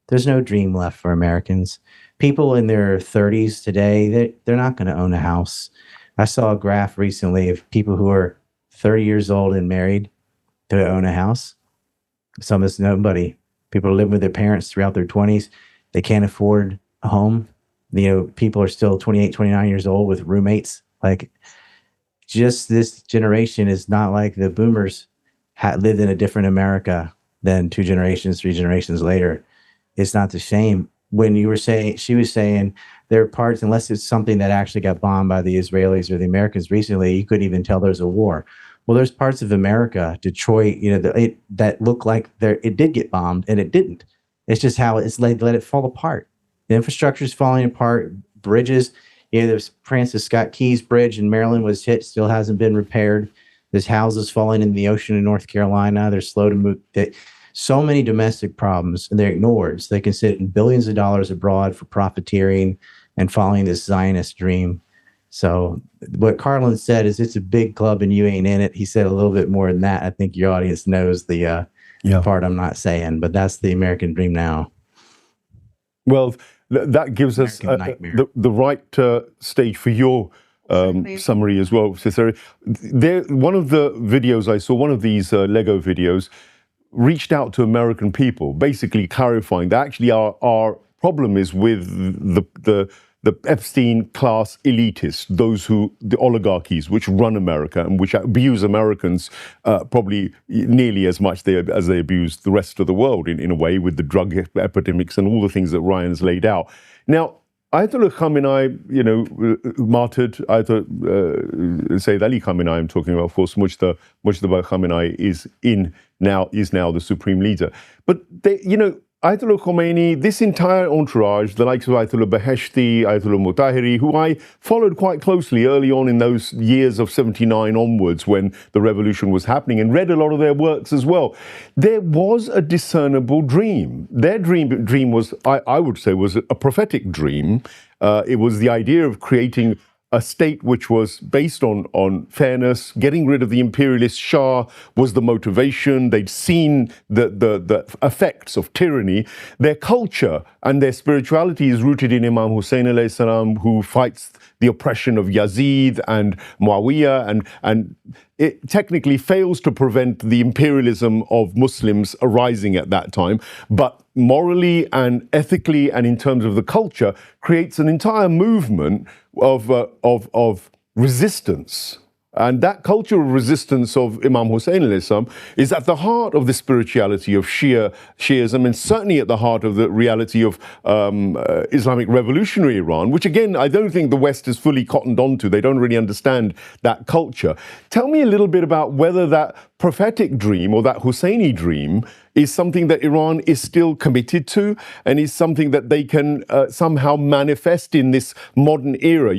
there's no dream left for Americans. People in their 30s today, they're not going to own a house. I saw a graph recently of people who are 30 years old and married to own a house. Some of us, nobody. People are living with their parents throughout their 20s. They can't afford a home. People are still 28, 29 years old with roommates. Just this generation is not like the boomers lived in a different America than 2 generations, 3 generations later. It's not the same. When she was saying there are parts, unless it's something that actually got bombed by the Israelis or the Americans recently, you couldn't even tell there's a war. Well, there's parts of America, Detroit, that look like it did get bombed, and it didn't. It's just how it's let it fall apart. The infrastructure is falling apart. Bridges, there's Francis Scott Key's bridge in Maryland was hit, still hasn't been repaired. There's houses falling in the ocean in North Carolina. They're slow to move. So many domestic problems, and they're ignored. So they can sit billions of dollars abroad for profiteering and following this Zionist dream. So what Carlin said is it's a big club and you ain't in it. He said a little bit more than that. I think your audience knows the part I'm not saying, but that's the American dream now. Well, that gives us the right stage for your summary as well, Setareh. One of the videos I saw, one of these Lego videos, reached out to American people, basically clarifying that actually our problem is with the Epstein class elitists, the oligarchies which run America and which abuse Americans probably nearly as much as they abuse the rest of the world in a way, with the drug epidemics and all the things that Ryan's laid out. Now, Ayatollah Khamenei, martyred. Ayatollah Sayyid Ali Khamenei, I'm talking about, of course, Mujtaba Khamenei is now the supreme leader. But Ayatollah Khomeini, this entire entourage, the likes of Ayatollah Beheshti, Ayatollah Mutahhiri, who I followed quite closely early on in those years of 79 onwards when the revolution was happening, and read a lot of their works as well. There was a discernible dream. Their dream was, I would say, was a prophetic dream. It was the idea of creating a state which was based on fairness. Getting rid of the imperialist Shah was the motivation. They'd seen the effects of tyranny. Their culture and their spirituality is rooted in Imam Hussein alayhi salam, who fights the oppression of Yazid and Muawiyah, and it technically fails to prevent the imperialism of Muslims arising at that time, but morally and ethically and in terms of the culture creates an entire movement of resistance. And that culture of resistance of Imam Hussein alayhi salam is at the heart of the spirituality of Shiism, and certainly at the heart of the reality of Islamic revolutionary Iran, which again, I don't think the West is fully cottoned onto. They don't really understand that culture. Tell me a little bit about whether that prophetic dream or that Husseini dream is something that Iran is still committed to, and is something that they can somehow manifest in this modern era.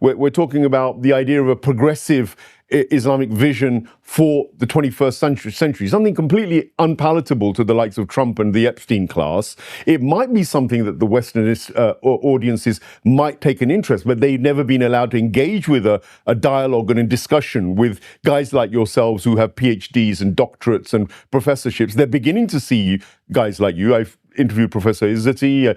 We're talking about the idea of a progressive Islamic vision for the 21st century, something completely unpalatable to the likes of Trump and the Epstein class. It might be something that the Westernist audiences might take an interest, but they've never been allowed to engage with a dialogue and a discussion with guys like yourselves who have PhDs and doctorates and professorships. They're beginning to see guys like you. I've interviewed Professor Izzati,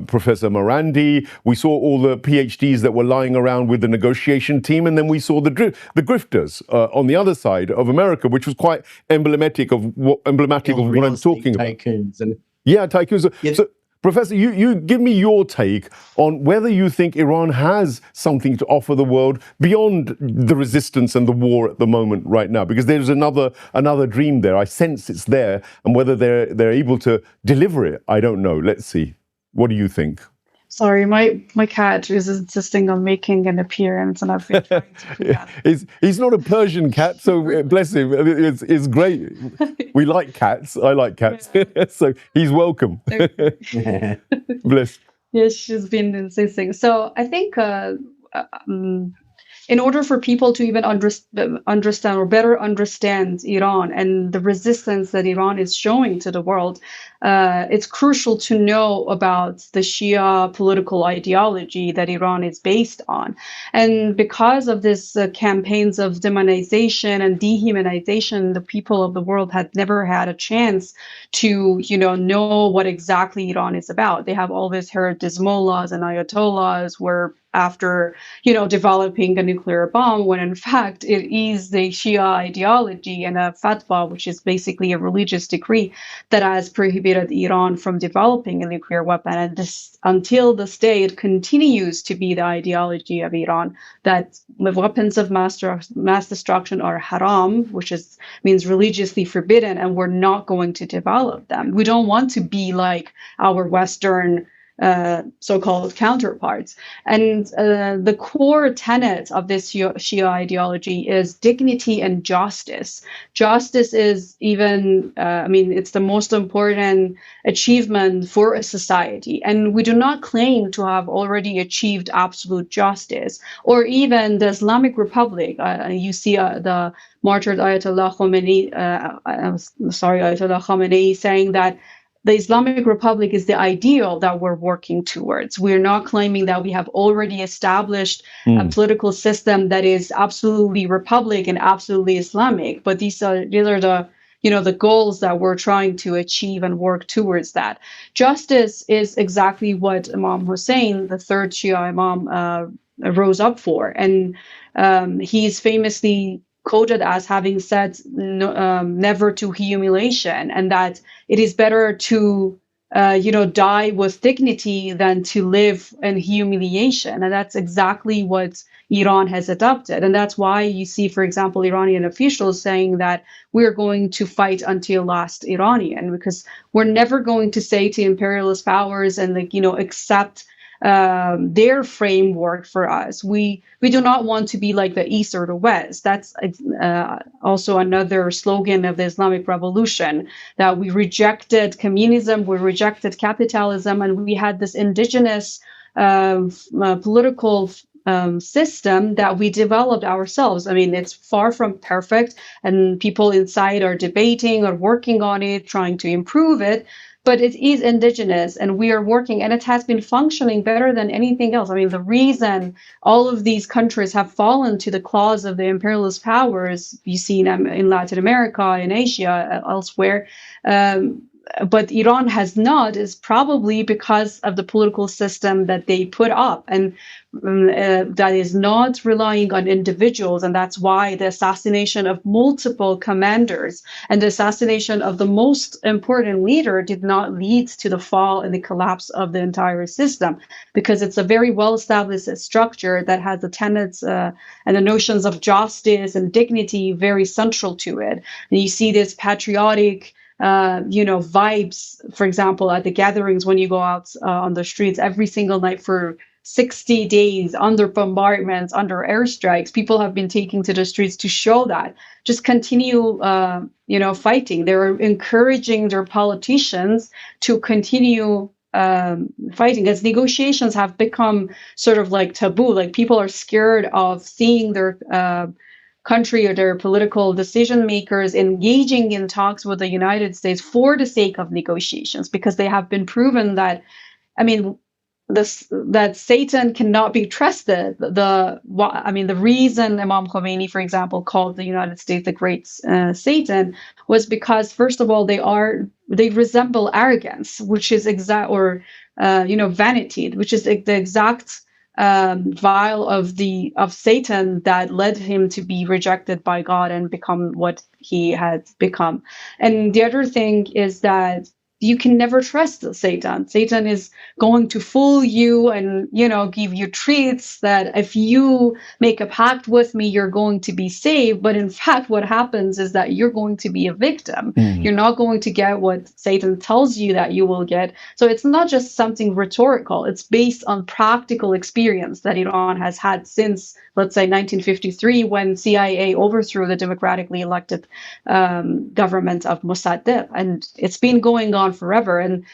Professor Marandi. We saw all the PhDs that were lying around with the negotiation team, and then we saw the grifters on the other side of America, which was quite emblematic of what I'm talking about. Tycoons and tycoons. So, Professor, you give me your take on whether you think Iran has something to offer the world beyond the resistance and the war at the moment right now, because there's another dream there. I sense it's there, and whether they're able to deliver it, I don't know. Let's see. What do you think? Sorry, my cat is insisting on making an appearance, and I've been trying to prevent. He's not a Persian cat, so bless him. It's great. We like cats. I like cats, so he's welcome. Bless. Yes, she's been insisting. So I think in order for people to even understand or better understand Iran and the resistance that Iran is showing to the world, it's crucial to know about the Shia political ideology that Iran is based on. And because of this campaigns of demonization and dehumanization, the people of the world had never had a chance to, know what exactly Iran is about. They have always heard these mullahs and ayatollahs were after, developing a nuclear bomb, when in fact it is the Shia ideology and a fatwa, which is basically a religious decree that has prohibited Iran from developing a nuclear weapon. And this, until this day, it continues to be the ideology of Iran that weapons of mass destruction are haram, which means religiously forbidden, and we're not going to develop them. We don't want to be like our Western so-called counterparts. And the core tenet of this Shia ideology is dignity and justice. Justice is even, it's the most important achievement for a society. And we do not claim to have already achieved absolute justice, or even the Islamic Republic. You see the martyred Ayatollah Khamenei saying that the Islamic Republic is the ideal that we're working towards. We're not claiming that we have already established a political system that is absolutely republic and absolutely Islamic, but these are the goals that we're trying to achieve and work towards that. Justice is exactly what Imam Hussein, the third Shia Imam, rose up for. And he's famously quoted as having said never to humiliation, and that it is better to die with dignity than to live in humiliation. And that's exactly what Iran has adopted. And that's why you see, for example, Iranian officials saying that we're going to fight until last Iranian, because we're never going to say to imperialist powers and accept their framework for us. We do not want to be like the East or the West. That's also another slogan of the Islamic Revolution, that we rejected communism, we rejected capitalism, and we had this indigenous political system that we developed ourselves. I mean, it's far from perfect, and people inside are debating or working on it, trying to improve it. But it is indigenous, and we are working, and it has been functioning better than anything else. I mean, the reason all of these countries have fallen to the claws of the imperialist powers, you see in Latin America, in Asia, elsewhere, but Iran has not, is probably because of the political system that they put up, and that is not relying on individuals. And that's why the assassination of multiple commanders and the assassination of the most important leader did not lead to the fall and the collapse of the entire system, because it's a very well-established structure that has the tenets and the notions of justice and dignity very central to it. And you see this patriotic vibes, for example, at the gatherings when you go out on the streets every single night for 60 days under bombardments, under airstrikes. People have been taking to the streets to show that. Just continue, fighting. They're encouraging their politicians to continue fighting, as negotiations have become sort of like taboo. Like, people are scared of seeing their country or their political decision makers engaging in talks with the United States for the sake of negotiations, because they have been proven that, that Satan cannot be trusted. The reason Imam Khomeini, for example, called the United States the Great Satan was because, first of all, they resemble arrogance, which is vanity, which is the exact vial of Satan that led him to be rejected by God and become what he had become. And the other thing is that you can never trust Satan. Satan is going to fool you and, give you treats that if you make a pact with me, you're going to be saved. But in fact, what happens is that you're going to be a victim. You're not going to get what Satan tells you that you will get. So it's not just something rhetorical. It's based on practical experience that Iran has had since, let's say, 1953, when CIA overthrew the democratically elected government of Mossadegh. And it's been going on forever. And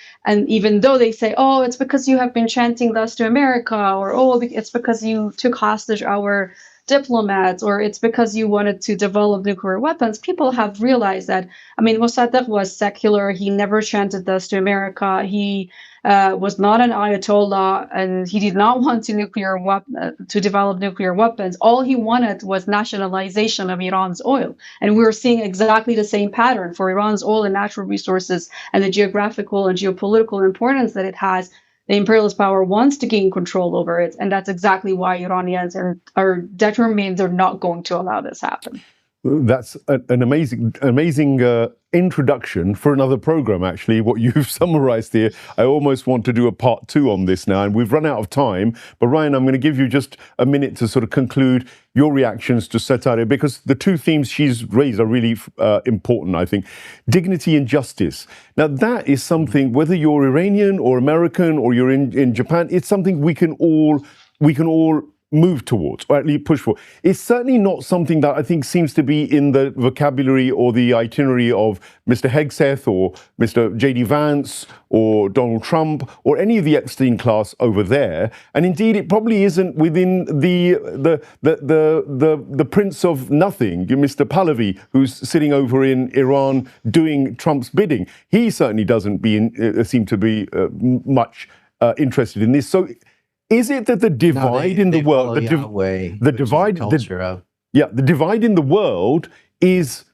even though they say, oh, it's because you have been chanting thus to America, or oh, it's because you took hostage our diplomats, or it's because you wanted to develop nuclear weapons, people have realized that, Mossadegh was secular. He never chanted thus to America. He was not an Ayatollah, and he did not want to develop nuclear weapons. All he wanted was nationalization of Iran's oil. And we're seeing exactly the same pattern for Iran's oil and natural resources and the geographical and geopolitical importance that it has. The imperialist power wants to gain control over it, and that's exactly why Iranians are determined they're not going to allow this happen. That's an amazing introduction for another program, actually, what you've summarized here. I almost want to do a part 2 on this now, and we've run out of time. But Ryan, I'm going to give you just a minute to sort of conclude your reactions to Setareh, because the 2 themes she's raised are really important, I think. Dignity and justice. Now, that is something, whether you're Iranian or American or you're in Japan, it's something we can all move towards, or at least push for. It's certainly not something that I think seems to be in the vocabulary or the itinerary of Mr. Hegseth or Mr. J.D. Vance or Donald Trump or any of the Epstein class over there. And indeed, it probably isn't within the Prince of Nothing, Mr. Pahlavi, who's sitting over in Iran doing Trump's bidding. He certainly doesn't seem to be much interested in this. So, is it that the divide in the world, the divide in the world is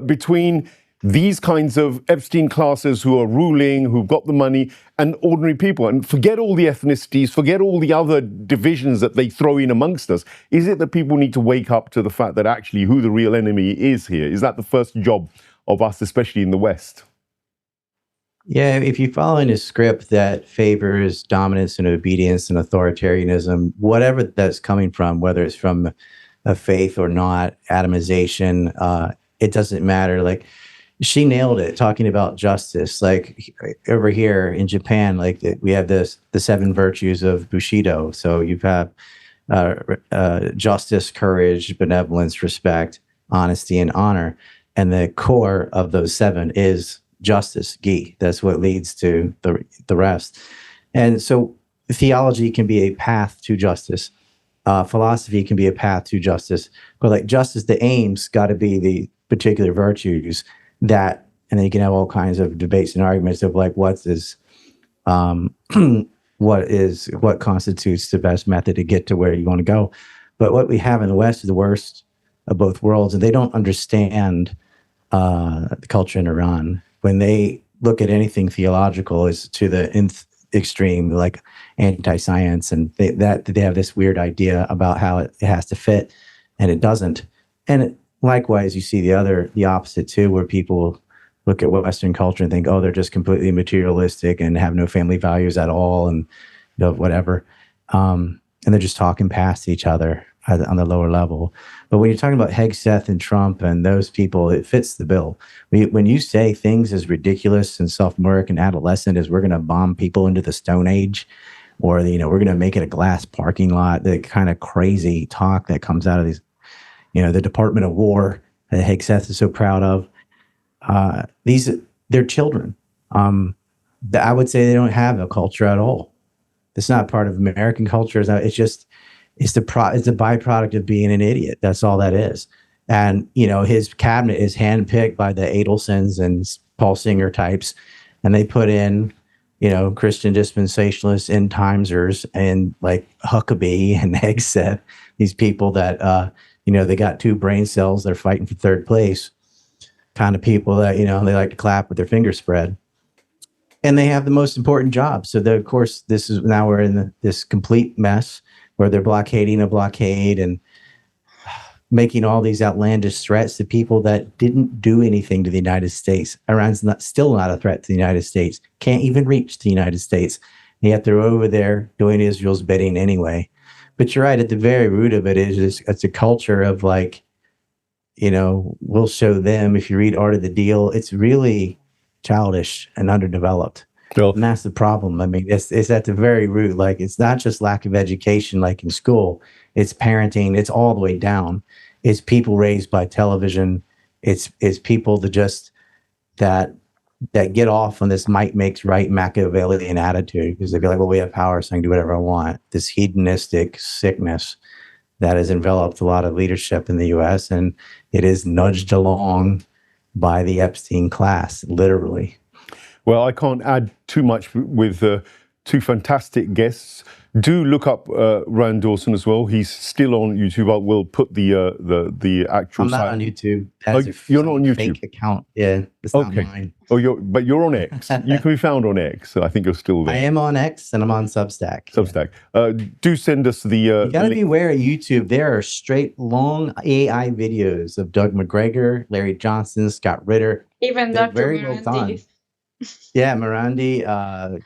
between these kinds of Epstein classes who are ruling, who've got the money, and ordinary people? And forget all the ethnicities, forget all the other divisions that they throw in amongst us. Is it that people need to wake up to the fact that actually who the real enemy is here? Is that the first job of us, especially in the West? Yeah, if you follow in a script that favors dominance and obedience and authoritarianism, whatever that's coming from, whether it's from a faith or not, atomization, it doesn't matter. Like she nailed it talking about justice. Like over here in Japan, like we have the seven virtues of Bushido. So you've had justice, courage, benevolence, respect, honesty, and honor. And the core of those seven is justice, gi. That's what leads to the rest. And so theology can be a path to justice. Philosophy can be a path to justice. But like justice, the aims got to be the particular virtues that, and then you can have all kinds of debates and arguments of like what constitutes the best method to get to where you want to go. But what we have in the West is the worst of both worlds, and they don't understand the culture in Iran. When they look at anything theological, is to the nth extreme, like anti-science, and they have this weird idea about how it has to fit, and it doesn't. And likewise, you see the opposite too, where people look at Western culture and think, oh, they're just completely materialistic and have no family values at all, and whatever. And they're just talking past each other on the lower level. But when you're talking about Hegseth and Trump and those people, it fits the bill. When you say things as ridiculous and self-murk and adolescent as we're going to bomb people into the Stone Age, or we're going to make it a glass parking lot, the kind of crazy talk that comes out of these, the Department of War that Hegseth is so proud of, they're children. I would say they don't have a culture at all. It's not part of American culture. It's the byproduct of being an idiot. That's all that is. And, his cabinet is handpicked by the Adelsons and Paul Singer types. And they put in, Christian dispensationalists, end timesers, and like Huckabee and Hegseth, these people that, they got two brain cells. They're fighting for third place kind of people that, they like to clap with their fingers spread. And they have the most important job. So, of course, we're in this complete mess where they're blockading a blockade and making all these outlandish threats to people that didn't do anything to the United States. Iran's still not a threat to the United States, can't even reach the United States. And yet they're over there doing Israel's bidding anyway. But you're right, at the very root of it is it's a culture of like, we'll show them. If you read Art of the Deal, it's really childish and underdeveloped. Well, and that's the problem. I mean, it's at the very root. Like, it's not just lack of education like in school. It's parenting. It's all the way down. It's people raised by television. It's people that get off on this might makes right Machiavellian attitude, because they feel like, well, we have power, so I can do whatever I want. This hedonistic sickness that has enveloped a lot of leadership in the U.S., and it is nudged along by the Epstein class, literally. Well, I can't add too much with two fantastic guests. Do look up Rayan Dawson as well. He's still on YouTube. I will put the actual. I'm not on YouTube. That's you're not on YouTube. Fake account. Yeah, it's not mine. But you're on X. You can be found on X. So I think you're still there. I am on X and I'm on Substack. Do send us the. You got to be aware of YouTube. There are straight long AI videos of Doug McGregor, Larry Johnson, Scott Ritter. Even They're Dr. very well done. Yeah, Mirandi,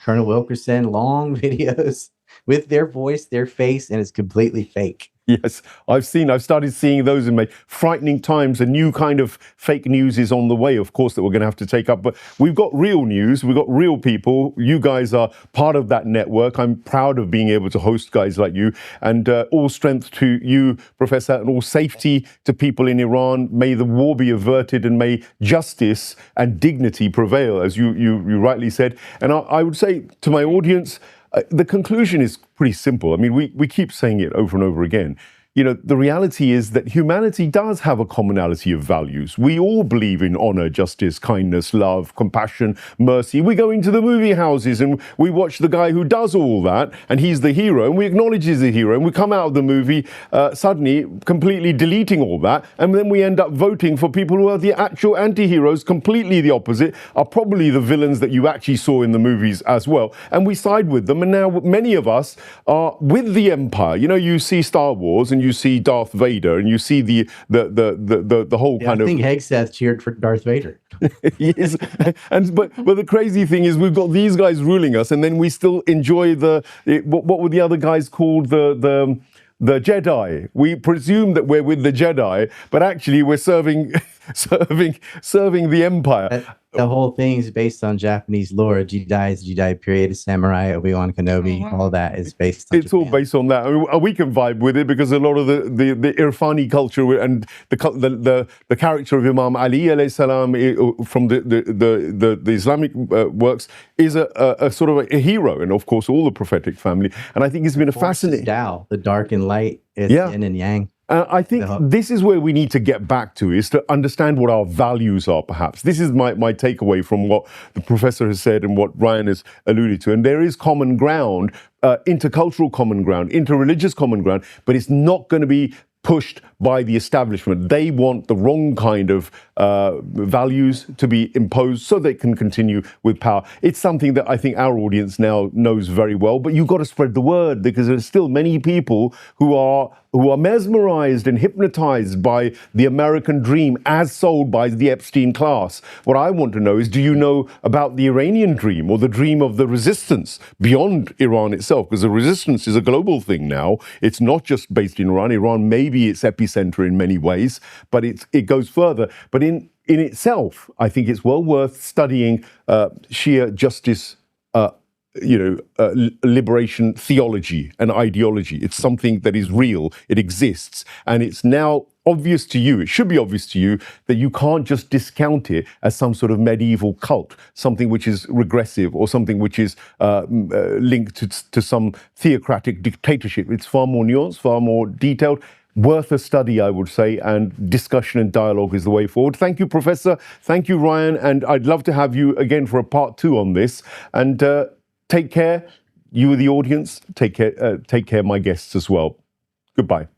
Colonel Wilkerson, long videos with their voice, their face, and it's completely fake. Yes, I've started seeing those in my frightening times. A new kind of fake news is on the way, of course, that we're going to have to take up. But we've got real news. We've got real people. You guys are part of that network. I'm proud of being able to host guys like you. And all strength to you, Professor, and all safety to people in Iran. May the war be averted and may justice and dignity prevail, as you rightly said. And I would say to my audience, the conclusion is pretty simple. I mean, we keep saying it over and over again. The reality is that humanity does have a commonality of values. We all believe in honor, justice, kindness, love, compassion, mercy. We go into the movie houses and we watch the guy who does all that, and he's the hero, and we acknowledge he's the hero, and we come out of the movie suddenly completely deleting all that, and then we end up voting for people who are the actual anti-heroes, completely the opposite, are probably the villains that you actually saw in the movies as well, and we side with them. And now many of us are with the empire. You see Star Wars, and you see Darth Vader, and you see the whole Yeah, kind I of. think Hegseth cheered for Darth Vader. Yes, but the crazy thing is we've got these guys ruling us, and then we still enjoy what were the other guys called, the Jedi. We presume that we're with the Jedi, but actually we're serving serving the Empire. The whole thing is based on Japanese lore. Jedi period, samurai, Obi-Wan Kenobi, all that is based on It's all Japan. based on that. I mean, we can vibe with it because a lot of the Irfani culture and the character of Imam Ali alayhi salam from the Islamic works is a sort of a hero, and of course all the prophetic family. And I think it's been a fascinating. Tao, the dark and light, is yin and yang. I think this is where we need to get back to, is to understand what our values are, perhaps. This is my takeaway from what the professor has said and what Rayan has alluded to. And there is common ground, intercultural common ground, interreligious common ground, but it's not going to be pushed by the establishment. They want the wrong kind of values to be imposed so they can continue with power. It's something that I think our audience now knows very well, but you've got to spread the word, because there's still many people who are mesmerized and hypnotized by the American dream as sold by the Epstein class. What I want to know is, do you know about the Iranian dream, or the dream of the resistance beyond Iran itself? Because the resistance is a global thing now. It's not just based in Iran. Iran may be its epicenter in many ways, but it goes further. But in itself, I think it's well worth studying Shia justice, liberation theology and ideology. It's something that is real. It exists. And it's now obvious to you, it should be obvious to you, that you can't just discount it as some sort of medieval cult, something which is regressive, or something which is linked to some theocratic dictatorship. It's far more nuanced, far more detailed. Worth a study, I would say, and discussion and dialogue is the way forward. Thank you, Professor. Thank you, Rayan. And I'd love to have you again for a part 2 on this. And take care, you, the audience. Take care, my guests as well. Goodbye.